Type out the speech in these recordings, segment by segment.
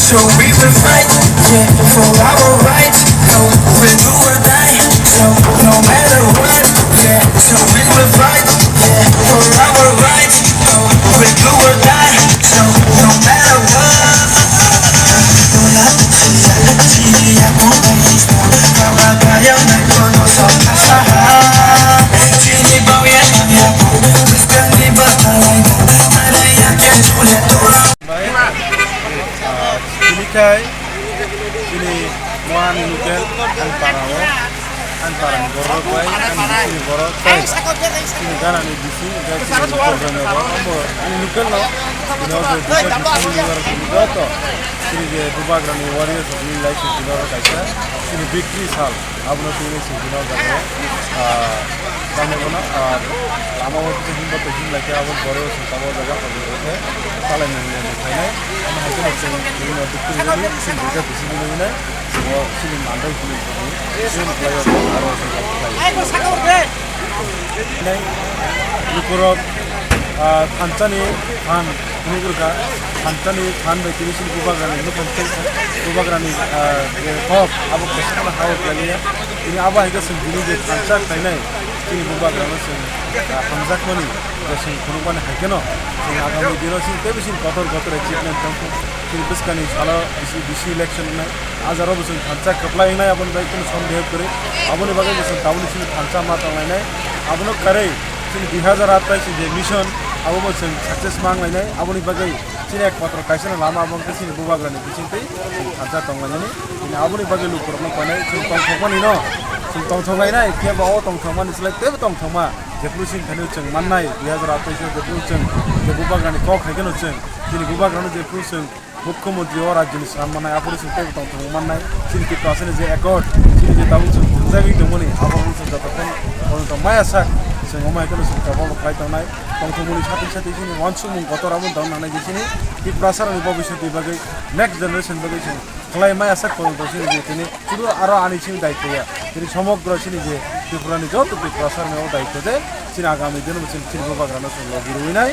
So we will fight, yeah, for our rights. No, we'll do or die. So no matter what, yeah. So we will fight, yeah, for our rights. No, we'll do or die. So no matter what. No la chili ya con país no. Kabagaya na kono sa kasaha. Chili bawya ya ko. Miskani batalay na. Alaya ke chule to. Kay sini muan nukel an para borok bay an sini borok bay sini gana ni bisi gak sini program ya ambo ani nukel no dino de sini war sini to sini je dubagra ni warriors ni like dino kaisa sini victory sal abno sini sini dino gane জানে না আর আমার মধ্যে হিন্দু তো হিন্দু লাগে আবার বড় সব জায়গা হবে চালাই নিয়ে খাই নাই আমার হাতে হচ্ছে বিভিন্ন দিকে সিন যেটা বেশি নিয়ে নেয় ও সিলিং মান্ডাই খুলে সিন প্লেয়ার আরো নাই উপরত খানচানি খান কুনুগুরকা খানচানি খান বাই কিনিসিন গুবাগ্রানি গুবাগ্রানি হক আবো কষ্টনা হাও গলিয়া ini aba higa sing dini je khaijak tainai sing gubagrano sing wngmani sing khunubani haikeno sing agami dino sing tebe sing kotor achievement tangko sing biskani sala bisi election na azaro sing khaijak kwplai nai abon bai kono sandeh kore aboni bagai sing tabuni sing khaijak ma tangai nai abono kare sing 2028 sing je mission abo sing success manglai nai aboni bagai sing ekmatro kaisana lama abon ke sing gubagrani bising tei khaijak tangai nai ini aboni bagai lu korno panai sing tongthokmani no sing tongthongai nai ke ba o tongthokmani selai tebe tongthokma jeplu sing thanu cheng mannai 2028 jeplu cheng je gubagrani kok haikeno cheng sini gubagrani jeplu cheng মুখ্যমন্ত্রী ও রাজ্যনি সামনে আপনি চিন্তা করতে মাননাই চিন্তি আসলে যে একট চিনি যে তাবু জায়গায় দমনি আবহাওয়া যতক্ষণ পর্যন্ত মায়া শাক जों अमायखौनो जों गावबा गाव खालामनाय दंथ'मोननि साथि साथि जोंनि वानसुमुं गतराबो दावनानै जेसिनि बि प्रासारनि भबिष्यतनि बागै नेक्स्ट जेनेरेशन बागै जों खालामनाय आसा खालामदों जों जेने শুধু আরো আনিছিনি দায়িত্বয়া जेरै समग्र सिनि जे त्रिपुरानि যত बि प्रासारनि दायित्व जे जों आगामी दिनाव जों त्रिपुरा बाग्रानो जों लगिरुइनाय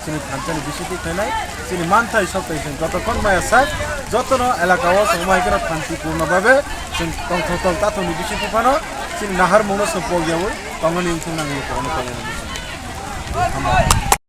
जोंनि खान्थिनि बिसिति थानाय जोंनि मानथाय सप्ताह जों যতক্ষণ माया শাক যতন এলাকাও जों अमायखौनो শান্তিপূর্ণভাবে जों दंथ'थं तातनि बिसिति फानो जों नाहार मनो सम्पगियावो तंगनि उनथिं नांगौ